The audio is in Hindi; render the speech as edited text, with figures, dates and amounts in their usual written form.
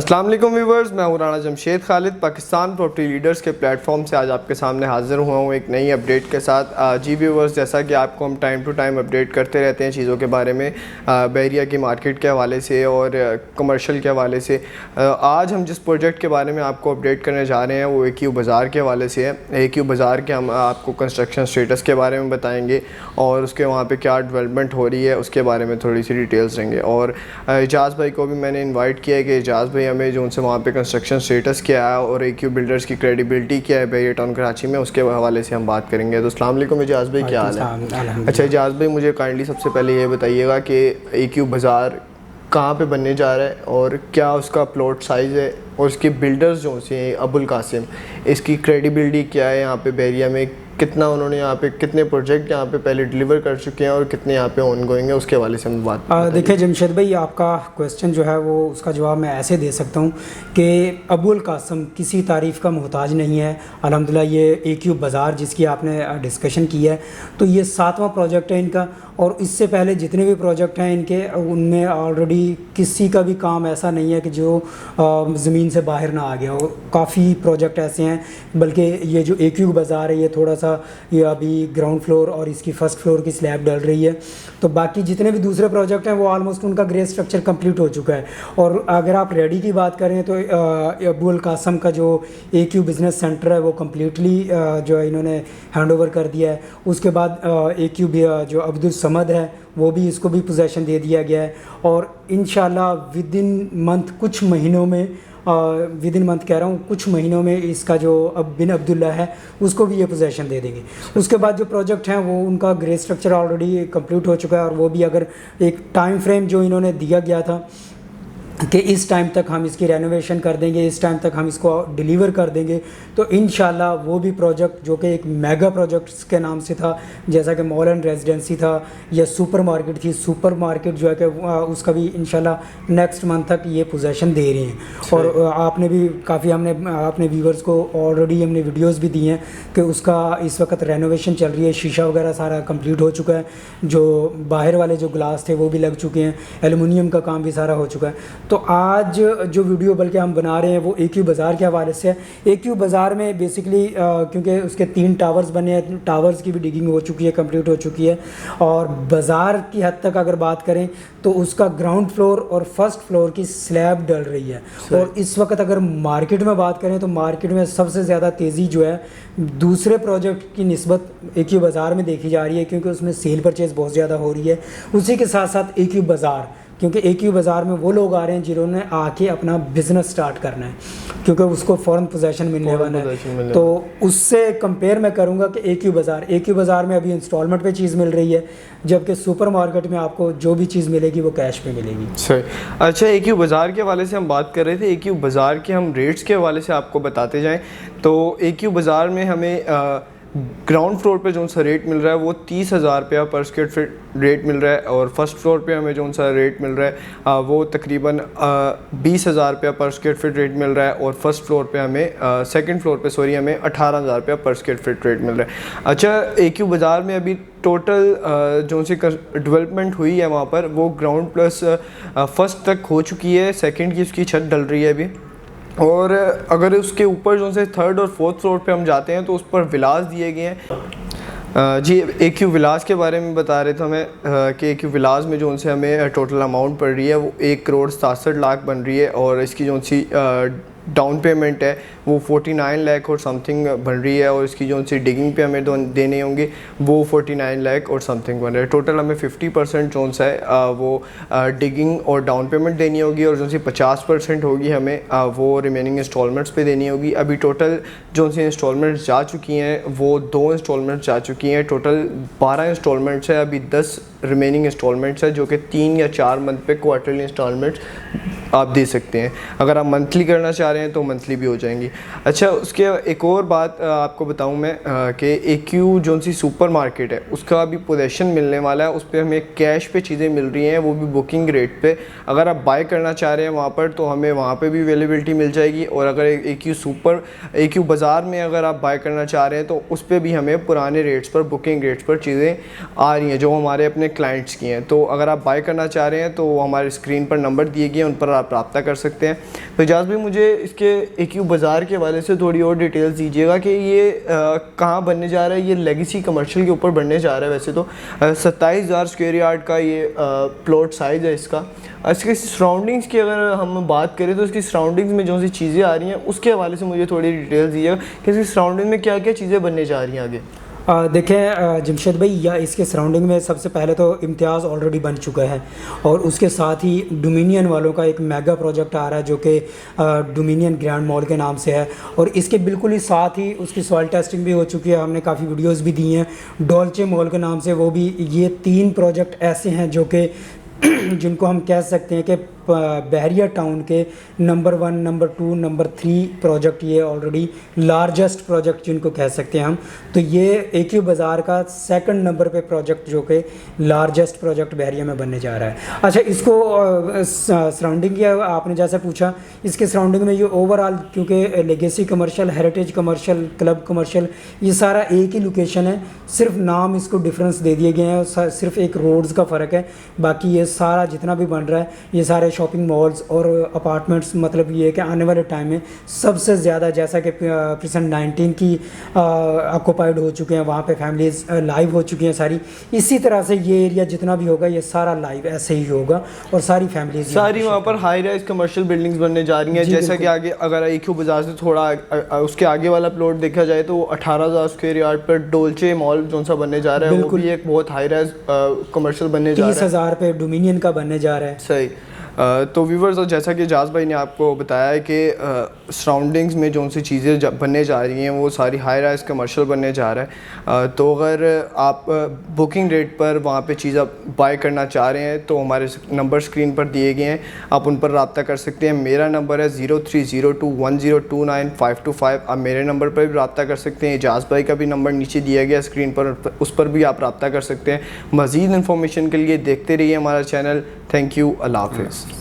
अस्सलाम वालेकुम व्यूवर्स, मैं हूं राना जमशेद खालिद। पाकिस्तान प्रॉपर्टी लीडर्स के प्लेटफॉर्म से आज आपके सामने हाज़िर हुआ हूं एक नई अपडेट के साथ। जी व्यूवर्स, जैसा कि आपको हम टाइम टू टाइम अपडेट करते रहते हैं चीज़ों के बारे में, बहरिया की मार्केट के हवाले से और कमर्शियल के हवाले से। आज हम जिस प्रोजेक्ट के बारे में आपको अपडेट करने जा रहे हैं वो AQ बाज़ार के हवाले से है। AQ बाज़ार के हम आपको कंस्ट्रक्शन स्टेटस के बारे में बताएँगे और उसके वहाँ पर क्या डेवलपमेंट हो रही है उसके बारे में थोड़ी सी डिटेल्स देंगे। और एजाज़ भाई को भी मैंने इन्वाइट किया है कि एजाज़ भाई हमें जो उनसे वहाँ पे कंस्ट्रक्शन स्टेटस क्या है और AQ बिल्डर्स की क्रेडिबिलिटी क्या है बहरिया टाउन कराची में, उसके हवाले से हम बात करेंगे। तो अस्सलाम वालेकुम एजाज़ भाई, क्या हाल है? अच्छा एजाज़ भाई, मुझे काइंडली सबसे पहले ये बताइएगा कि AQ बाज़ार कहाँ पे बनने जा रहा है और क्या उसका प्लॉट साइज़ है और उसके बिल्डर्स जो से अबुल कासिम, इसकी क्रेडिबिलिटी क्या है, यहाँ पे बहरिया में कितना उन्होंने यहाँ पे कितने प्रोजेक्ट यहाँ पे पहले डिलीवर कर चुके हैं और कितने यहाँ पे ऑन गोइंग है, उसके हवाले से हम बात देखिए जमशेद भाई, आपका क्वेश्चन जो है वो उसका जवाब मैं ऐसे दे सकता हूँ कि अबुल कासिम किसी तारीफ़ का मोहताज नहीं है। अल्हम्दुलिल्लाह ये AQ बाज़ार जिसकी आपने डिस्कशन की है, तो ये 7वां प्रोजेक्ट है इनका। और इससे पहले जितने भी प्रोजेक्ट हैं इनके, उनमें ऑलरेडी किसी का भी काम ऐसा नहीं है कि जो ज़मीन से बाहर ना आ गया हो। काफ़ी प्रोजेक्ट ऐसे हैं, बल्कि ये जो AQ बाज़ार है ये थोड़ा सा ये अभी ग्राउंड फ्लोर और इसकी फ़र्स्ट फ्लोर की स्लैब डल रही है। तो बाकी जितने भी दूसरे प्रोजेक्ट हैं वो ऑलमोस्ट उनका ग्रे स्ट्रक्चर कंप्लीट हो चुका है। और अगर आप रेडी की बात करें तो अबुल कासिम का जो AQ बिज़नेस सेंटर है वो कम्प्लीटली जो है इन्होंने हैंड ओवर कर दिया है। उसके बाद AQ जो अब्दुल समद है वो भी, इसको भी पोजेसन दे दिया गया है। और इंशाल्लाह विद इन मंथ, कुछ महीनों में, विद इन मंथ कह रहा हूँ, कुछ महीनों में इसका जो अब बिन अब्दुल्ला है उसको भी ये पोजेसन दे देंगे। उसके बाद जो प्रोजेक्ट हैं वो उनका ग्रे स्ट्रक्चर ऑलरेडी कंप्लीट हो चुका है। और वो भी अगर एक टाइम फ्रेम जो इन्होंने दिया गया था कि इस टाइम तक हम इसकी रेनोवेशन कर देंगे, इस टाइम तक हम इसको डिलीवर कर देंगे, तो इंशाल्लाह वो भी प्रोजेक्ट जो कि एक मेगा प्रोजेक्ट्स के नाम से था, जैसा कि मॉल एंड रेजिडेंसी था या सुपर मार्केट थी, सुपर मार्केट जो है कि उसका भी इंशाल्लाह नेक्स्ट मंथ तक ये पोजेसन दे रहे हैं। और आपने भी काफ़ी आपने व्यूवर्स को ऑलरेडी हमने वीडियोस भी दी हैं कि उसका इस वक्त रेनोवेशन चल रही है। शीशा वगैरह सारा कंप्लीट हो चुका है, जो बाहर वाले जो ग्लास थे वो भी लग चुके हैं, एलुमिनियम का काम भी सारा हो चुका है। तो आज जो वीडियो बल्कि हम बना रहे हैं वो AQ बाज़ार के हवाले से है। AQ बाज़ार में बेसिकली क्योंकि उसके 3 टावर्स बने हैं, टावर्स की भी डिगिंग हो चुकी है, कंप्लीट हो चुकी है। और बाज़ार की हद तक अगर बात करें तो उसका ग्राउंड फ्लोर और फर्स्ट फ्लोर की स्लैब डल रही है। और इस वक्त अगर मार्केट में बात करें तो मार्केट में सबसे ज़्यादा तेज़ी जो है दूसरे प्रोजेक्ट की निस्बत AQ बाज़ार में देखी जा रही है, क्योंकि उसमें सेल परचेज़ बहुत ज़्यादा हो रही है। उसी के साथ साथ AQ बाज़ार, क्योंकि AQ बाज़ार में वो लोग आ रहे हैं जिन्होंने आके अपना बिज़नेस स्टार्ट करना है, क्योंकि उसको फ़ौरन पोजेसन मिलने वाला है। तो उससे कंपेयर मैं करूँगा कि AQ बाज़ार में अभी इंस्टॉलमेंट पे चीज़ मिल रही है, जबकि सुपर मार्केट में आपको जो भी चीज़ मिलेगी वो कैश पे मिलेगी। सही। अच्छा, AQ बाज़ार के हवाले से हम बात कर रहे थे। AQ बाज़ार के हम रेट्स के हवाले से आपको बताते जाएँ तो AQ बाज़ार में हमें ग्राउंड फ्लोर पे जो सा रेट मिल रहा है वो 30,000 रुपया पर स्क्वायर फीट रेट मिल रहा है। और फर्स्ट फ्लोर पे हमें जो सा रेट मिल रहा है वो तकरीबन 20,000 रुपया पर स्क्वायर फीट रेट मिल रहा है। और फर्स्ट फ्लोर पे हमें सेकंड फ्लोर पे हमें 18,000 रुपया पर स्क्वायर फीट रेट मिल रहा है। अच्छा, AQ बाज़ार में अभी टोटल जो सी डेवलपमेंट हुई है वहाँ पर वो ग्राउंड प्लस फर्स्ट तक हो चुकी है, सेकेंड की उसकी छत डल रही है अभी। और अगर उसके ऊपर जो से थर्ड और फोर्थ फ्लोर पे हम जाते हैं तो उस पर विलास दिए गए हैं। जी, AQ विलास के बारे में बता रहे थे हमें कि AQ विलास में जो उनसे हमें टोटल अमाउंट पड़ रही है वो 1,67,00,000 बन रही है। और इसकी जो सी डाउन पेमेंट है वो 49 लाख और समथिंग बन रही है। और इसकी जो सी डिगिंग पे हमें देने होंगे वो 49 लाख और समथिंग बन रहा है। टोटल हमें 50% जो सा है वो डिगिंग और डाउन पेमेंट देनी होगी, और जो सी 50% होगी हमें वो रिमेनिंग इंस्टॉलमेंट्स पे देनी होगी। अभी टोटल जो सी इंस्टॉलमेंट्स जा चुकी हैं वो 2 इंस्टॉलमेंट्स जा चुकी हैं। टोटल 12 इंस्टॉलमेंट्स है, अभी 10 रिमेनिंग इंस्टॉलमेंट्स है, जो कि 3 या 4 मंथ पे क्वार्टरली इंस्टॉलमेंट्स आप दे सकते हैं। अगर आप मंथली करना चाह रहे हैं तो मंथली भी हो जाएंगी। अच्छा, उसके एक और बात आपको बताऊं मैं कि AQ जो सी सुपर मार्केट है उसका अभी पोजेशन मिलने वाला है, उस पर हमें कैश पे चीज़ें मिल रही हैं, वो भी बुकिंग रेट पे। अगर आप बाय करना चाह रहे हैं वहाँ पर तो हमें वहाँ पे भी अवेलेबिलिटी मिल जाएगी, और अगर AQ बाज़ार में अगर आप बाय करना चाह रहे हैं तो उस पर भी हमें पुराने रेट्स पर, बुकिंग रेट्स पर चीज़ें आ रही हैं जो हमारे अपने क्लाइंट्स की हैं। तो अगर आप बाय करना चाह रहे हैं तो हमारे स्क्रीन पर नंबर दिए गए हैं, उन पर आप रब्ता कर सकते हैं। तो इजाज़ भाई, मुझे इसके AQ बाज़ार के हवाले से थोड़ी और डिटेल्स दीजिएगा कि ये कहाँ बनने जा रहा है। ये लेगेसी कमर्शियल के ऊपर बनने जा रहा है। वैसे तो 27,000 स्क्वायर यार्ड का ये प्लॉट साइज़ है इसका। इसके सराउंडिंग्स की अगर हम बात करें तो इसकी सराउंडिंग्स में जो सी चीज़ें आ रही हैं उसके हवाले से मुझे थोड़ी डिटेल्स दीजिएगा कि इसकी सराउंडिंग में क्या क्या चीज़ें बनने जा रही हैं आगे। देखें जमशेद भाई, या इसके सराउंडिंग में सबसे पहले तो इम्तियाज़ ऑलरेडी बन चुका है, और उसके साथ ही डोमिनियन वालों का एक मेगा प्रोजेक्ट आ रहा है जो कि डोमिनियन ग्रैंड मॉल के नाम से है, और इसके बिल्कुल ही साथ ही उसकी सॉइल टेस्टिंग भी हो चुकी है, हमने काफ़ी वीडियोस भी दी हैं डोल्चे मॉल के नाम से। वो भी, ये 3 प्रोजेक्ट ऐसे हैं जो कि जिनको हम कह सकते हैं कि बहरिया टाउन के नंबर 1, नंबर 2, नंबर 3 प्रोजेक्ट, ये ऑलरेडी लार्जेस्ट प्रोजेक्ट जिनको कह सकते हैं हम। तो ये AQ बाज़ार का 2nd नंबर पे प्रोजेक्ट जो कि लार्जेस्ट प्रोजेक्ट बहरिया में बनने जा रहा है। अच्छा, इसको सराउंडिंग की आपने जैसे पूछा, इसके सराउंडिंग में ये ओवरऑल, क्योंकि legacy commercial, heritage commercial, club commercial, ये सारा एक ही लोकेशन है, सिर्फ नाम इसको डिफरेंस दे दिए गए हैं, सिर्फ एक रोड्स का फ़र्क है। बाकी ये सारा जितना भी बन रहा है, ये सारे शॉपिंग मॉल्स और अपार्टमेंट्स, मतलब ये है कि आने वाले टाइम में सबसे ज़्यादा, जैसा कि प्रेजेंट 19 की ऑक्यूपाइड हो चुके हैं, वहाँ पे फैमिलीज लाइव हो चुकी हैं सारी, इसी तरह से ये एरिया जितना भी होगा ये सारा लाइव ऐसे ही होगा, और सारी फैमिलीज सारी वहाँ पर हाई राइज कमर्शियल बिल्डिंग्स बनने जा रही हैं। जैसा कि आगे अगर AQ बाज़ार से थोड़ा उसके आगे वाला प्लॉट देखा जाए तो 18,000 स्क्वायर यार्ड पर डोल्चे मॉल जो सा बनने जा रहा है, वो भी एक बहुत हाई राइज कमर्शियल बनने जा रहा है। 30,000 पे डोमिनियन का बनने जा रहा है। सही। तो व्यूवर्स, और जैसा कि एजाज़ भाई ने आपको बताया है कि सराउंडिंग्स में जो सी चीज़ें बनने जा रही हैं वो सारी हाई राइज कमर्शियल बनने जा रहा है। तो अगर आप बुकिंग रेट पर वहाँ पे चीज़ आप बाय करना चाह रहे हैं तो हमारे नंबर स्क्रीन पर दिए गए हैं, आप उन पर रब्ता कर सकते हैं। मेरा नंबर है 0302102525। आप मेरे नंबर पर भी रब्ता कर सकते हैं। एजाज़ भाई का भी नंबर नीचे दिया गया स्क्रीन पर, उस पर भी आप रब्ता कर सकते हैं। मज़ीद इन्फॉर्मेशन के लिए देखते रहिए हमारा चैनल। Thank you. अल्लाह हाफ़िज़।